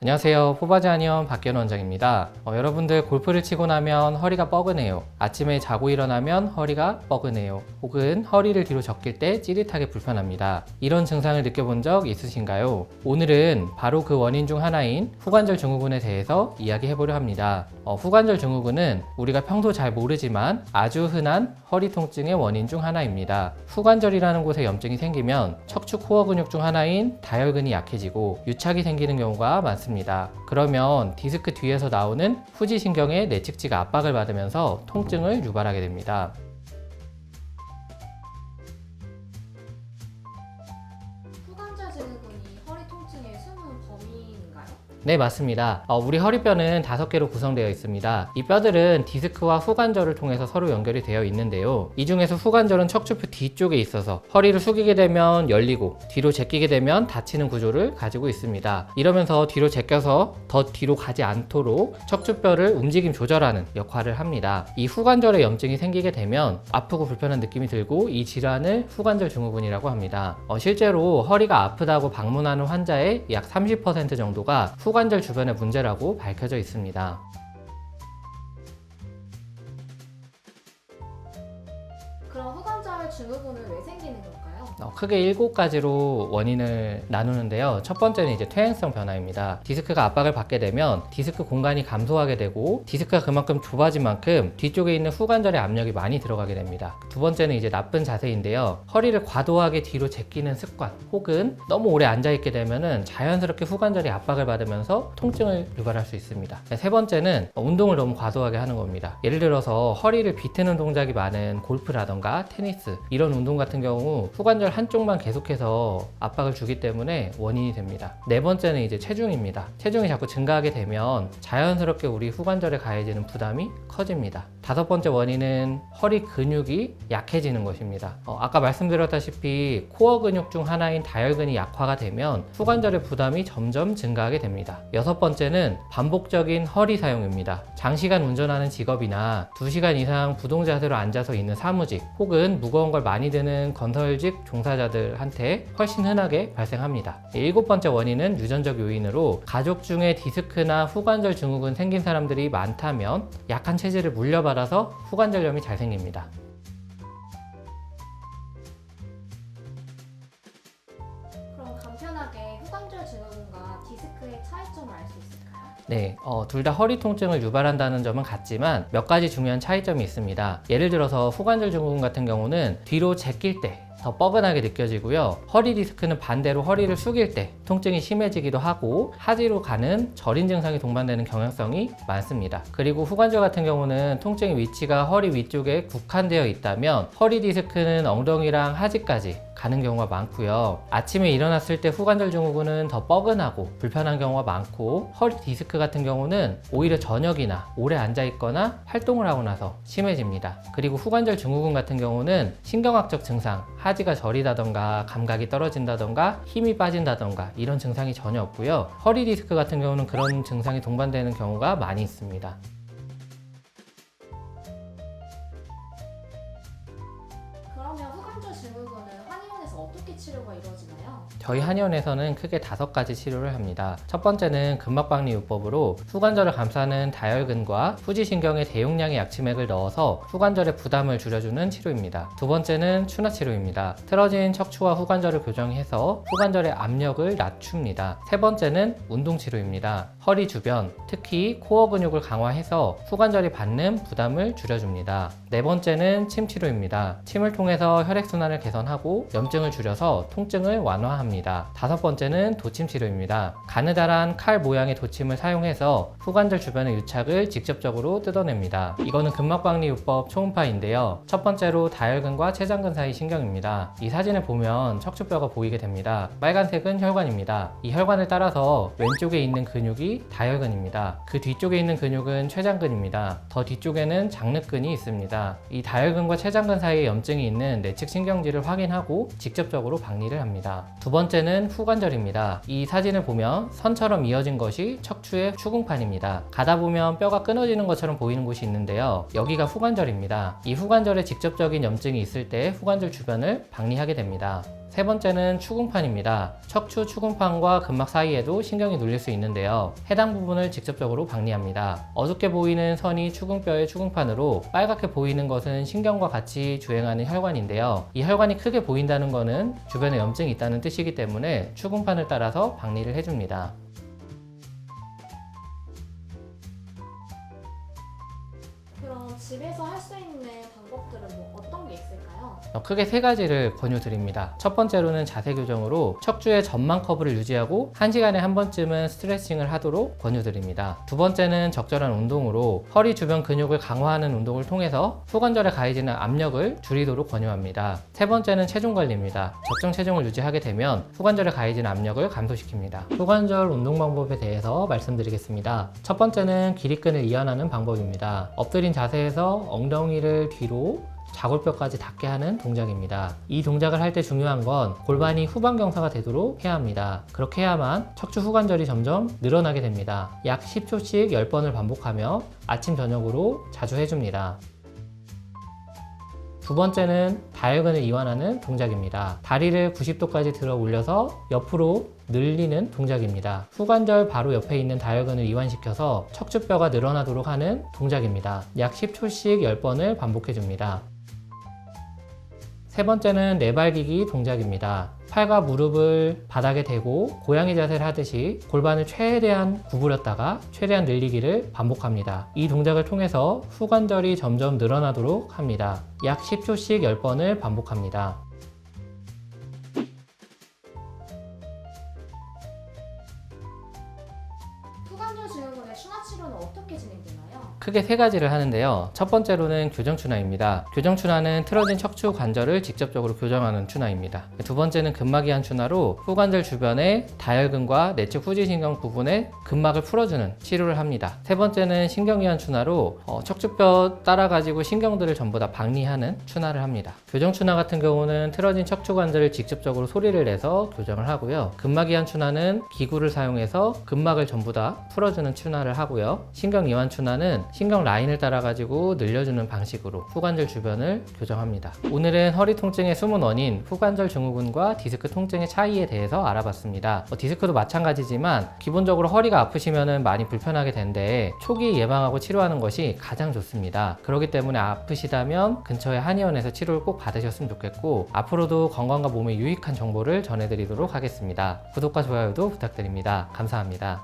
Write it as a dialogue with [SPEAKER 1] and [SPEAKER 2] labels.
[SPEAKER 1] 안녕하세요. 포바지 한의원 박기현 원장입니다. 여러분들 골프를 치고 나면 허리가 뻐근해요. 아침에 자고 일어나면 허리가 뻐근해요. 혹은 허리를 뒤로 적길 때 찌릿하게 불편합니다. 이런 증상을 느껴본 적 있으신가요? 오늘은 바로 그 원인 중 하나인 후관절 증후군에 대해서 이야기해보려 합니다. 후관절 증후군은 우리가 평소 잘 모르지만 아주 흔한 허리 통증의 원인 중 하나입니다. 후관절이라는 곳에 염증이 생기면 척추 코어 근육 중 하나인 다혈근이 약해지고 유착이 생기는 경우가 많습니다. 그러면 디스크 뒤에서 나오는 후지신경의 내측지가 압박을 받으면서 통증을 유발하게 됩니다.
[SPEAKER 2] 후관절 증후군이 허리 통증의 숨은 범인인가요?
[SPEAKER 1] 네, 맞습니다. 우리 허리뼈는 5개로 구성되어 있습니다. 이 뼈들은 디스크와 후관절을 통해서 서로 연결이 되어 있는데요. 이 중에서 후관절은 척추뼈 뒤쪽에 있어서 허리를 숙이게 되면 열리고 뒤로 제끼게 되면 닫히는 구조를 가지고 있습니다. 이러면서 뒤로 제껴서 더 뒤로 가지 않도록 척추뼈를 움직임 조절하는 역할을 합니다. 이 후관절에 염증이 생기게 되면 아프고 불편한 느낌이 들고 이 질환을 후관절 증후군이라고 합니다. 실제로 허리가 아프다고 방문하는 환자의 약 30% 정도가 후관절 주변의 문제라고 밝혀져 있습니다.
[SPEAKER 2] 그럼 후관절 증후군은 왜 생기는 걸까요?
[SPEAKER 1] 크게 7가지로 원인을 나누는데요. 첫 번째는 이제 퇴행성 변화입니다. 디스크가 압박을 받게 되면 디스크 공간이 감소하게 되고 디스크가 그만큼 좁아진 만큼 뒤쪽에 있는 후관절에 압력이 많이 들어가게 됩니다. 두 번째는 이제 나쁜 자세인데요. 허리를 과도하게 뒤로 제끼는 습관 혹은 너무 오래 앉아있게 되면은 자연스럽게 후관절이 압박을 받으면서 통증을 유발할 수 있습니다. 세 번째는 운동을 너무 과도하게 하는 겁니다. 예를 들어서 허리를 비트는 동작이 많은 골프라던가 테니스 이런 운동 같은 경우 후관절 한쪽만 계속해서 압박을 주기 때문에 원인이 됩니다. 네 번째는 이제 체중입니다. 체중이 자꾸 증가하게 되면 자연스럽게 우리 후관절에 가해지는 부담이 커집니다. 다섯 번째 원인은 허리 근육이 약해지는 것입니다. 아까 말씀드렸다시피 코어 근육 중 하나인 다혈근이 약화가 되면 후관절의 부담이 점점 증가하게 됩니다. 여섯 번째는 반복적인 허리 사용입니다. 장시간 운전하는 직업이나 2시간 이상 부동자세로 앉아서 있는 사무직 혹은 무거운 걸 많이 드는 건설직 종사자들한테 훨씬 흔하게 발생합니다. 일곱 번째 원인은 유전적 요인으로 가족 중에 디스크나 후관절 증후군 생긴 사람들이 많다면 약한 체질을 물려받아서 후관절염이 잘 생깁니다.
[SPEAKER 2] 그럼 간편하게 후관절 증후군과 디스크의 차이점을 알 수 있을까요?
[SPEAKER 1] 네, 둘 다 허리 통증을 유발한다는 점은 같지만 몇 가지 중요한 차이점이 있습니다. 예를 들어서 후관절 증후군 같은 경우는 뒤로 제낄 때 더 뻐근하게 느껴지고요. 허리 디스크는 반대로 허리를 숙일 때 통증이 심해지기도 하고 하지로 가는 저린 증상이 동반되는 경향성이 많습니다. 그리고 후관절 같은 경우는 통증의 위치가 허리 위쪽에 국한되어 있다면 허리 디스크는 엉덩이랑 하지까지 가는 경우가 많고요. 아침에 일어났을 때 후관절 증후군은 더 뻐근하고 불편한 경우가 많고 허리 디스크 같은 경우는 오히려 저녁이나 오래 앉아 있거나 활동을 하고 나서 심해집니다. 그리고 후관절 증후군 같은 경우는 신경학적 증상, 하지가 저리다던가 감각이 떨어진다던가 힘이 빠진다던가 이런 증상이 전혀 없고요. 허리 디스크 같은 경우는 그런 증상이 동반되는 경우가 많이 있습니다.
[SPEAKER 2] 그러면 후관절 증후군은 한의원에서 어떻게 치료가 이루어지나요?
[SPEAKER 1] 저희 한의원에서는 크게 5가지 치료를 합니다. 첫 번째는 근막박리요법으로 후관절을 감싸는 다혈근과 후지신경의 대용량의 약침액을 넣어서 후관절의 부담을 줄여주는 치료입니다. 두 번째는 추나치료입니다. 틀어진 척추와 후관절을 교정해서 후관절의 압력을 낮춥니다. 세 번째는 운동치료입니다. 허리 주변, 특히 코어 근육을 강화해서 후관절이 받는 부담을 줄여줍니다. 네 번째는 침치료입니다. 침을 통해서 혈액순환을 개선하고 염증을 줄여서 통증을 완화합니다. 다섯 번째는 도침치료입니다. 가느다란 칼 모양의 도침을 사용해서 후관절 주변의 유착을 직접적으로 뜯어냅니다. 이거는 근막박리요법 초음파인데요. 첫 번째로 다혈근과 췌장근 사이 신경입니다. 이 사진을 보면 척추뼈가 보이게 됩니다. 빨간색은 혈관입니다. 이 혈관을 따라서 왼쪽에 있는 근육이 다혈근입니다. 그 뒤쪽에 있는 근육은 췌장근입니다. 더 뒤쪽에는 장늑근이 있습니다. 이 다혈근과 췌장근 사이에 염증이 있는 내측 신경지를 확인하고 직접적으로 박리를 합니다. 두 번째는 후관절입니다. 이 사진을 보면 선처럼 이어진 것이 척추의 추궁판입니다. 가다 보면 뼈가 끊어지는 것처럼 보이는 곳이 있는데요. 여기가 후관절입니다. 이 후관절에 직접적인 염증이 있을 때 후관절 주변을 박리하게 됩니다. 세 번째는 추궁판입니다. 척추 추궁판과 근막 사이에도 신경이 눌릴 수 있는데요. 해당 부분을 직접적으로 박리합니다. 어둡게 보이는 선이 추궁뼈의 추궁판으로 빨갛게 보이는 것은 신경과 같이 주행하는 혈관인데요. 이 혈관이 크게 보인다는 것은 주변에 염증이 있다는 뜻이기 때문에 추궁판을 따라서 박리를 해줍니다.
[SPEAKER 2] 그럼 집에서 할 수 있는 방법들은 어떤 게 있을까요?
[SPEAKER 1] 크게 세 가지를 권유드립니다. 첫 번째로는 자세 교정으로 척추의 전만 커브를 유지하고 1시간에 한 번쯤은 스트레칭을 하도록 권유드립니다. 두 번째는 적절한 운동으로 허리 주변 근육을 강화하는 운동을 통해서 후관절에 가해지는 압력을 줄이도록 권유합니다. 세 번째는 체중 관리입니다. 적정 체중을 유지하게 되면 후관절에 가해지는 압력을 감소시킵니다. 후관절 운동 방법에 대해서 말씀드리겠습니다. 첫 번째는 기립근을 이완하는 방법입니다. 엎드린 자세에서 엉덩이를 뒤로 좌골뼈까지 닿게 하는 동작입니다. 이 동작을 할 때 중요한 건 골반이 후방경사가 되도록 해야 합니다. 그렇게 해야만 척추 후관절이 점점 늘어나게 됩니다. 약 10초씩 10번을 반복하며 아침 저녁으로 자주 해줍니다. 두 번째는 다혈근을 이완하는 동작입니다. 다리를 90도까지 들어 올려서 옆으로 늘리는 동작입니다. 후관절 바로 옆에 있는 다혈근을 이완시켜서 척추뼈가 늘어나도록 하는 동작입니다. 약 10초씩 10번을 반복해줍니다. 세 번째는 내발기기 동작입니다. 팔과 무릎을 바닥에 대고 고양이 자세를 하듯이 골반을 최대한 구부렸다가 최대한 늘리기를 반복합니다. 이 동작을 통해서 후관절이 점점 늘어나도록 합니다. 약 10초씩 10번을 반복합니다.
[SPEAKER 2] 후관절 증후군의 순화 치료는 어떻게 진행되나요?
[SPEAKER 1] 크게 세 가지를 하는데요. 첫 번째로는 교정 추나입니다. 교정 추나는 틀어진 척추 관절을 직접적으로 교정하는 추나입니다. 두 번째는 근막 이완 추나로 후관절 주변의 다혈근과 내측 후지신경 부분에 근막을 풀어주는 치료를 합니다. 세 번째는 신경 이완 추나로 척추뼈 따라가지고 신경들을 전부 다 박리하는 추나를 합니다. 교정 추나 같은 경우는 틀어진 척추 관절을 직접적으로 소리를 내서 교정을 하고요. 근막 이완 추나는 기구를 사용해서 근막을 전부 다 풀어주는 추나를 하고요. 신경 이완 추나는 신경 라인을 따라 가지고 늘려주는 방식으로 후관절 주변을 교정합니다. 오늘은 허리 통증의 숨은 원인 후관절 증후군과 디스크 통증의 차이에 대해서 알아봤습니다. 디스크도 마찬가지지만 기본적으로 허리가 아프시면 많이 불편하게 되는데 초기 예방하고 치료하는 것이 가장 좋습니다. 그렇기 때문에 아프시다면 근처의 한의원에서 치료를 꼭 받으셨으면 좋겠고 앞으로도 건강과 몸에 유익한 정보를 전해드리도록 하겠습니다. 구독과 좋아요도 부탁드립니다. 감사합니다.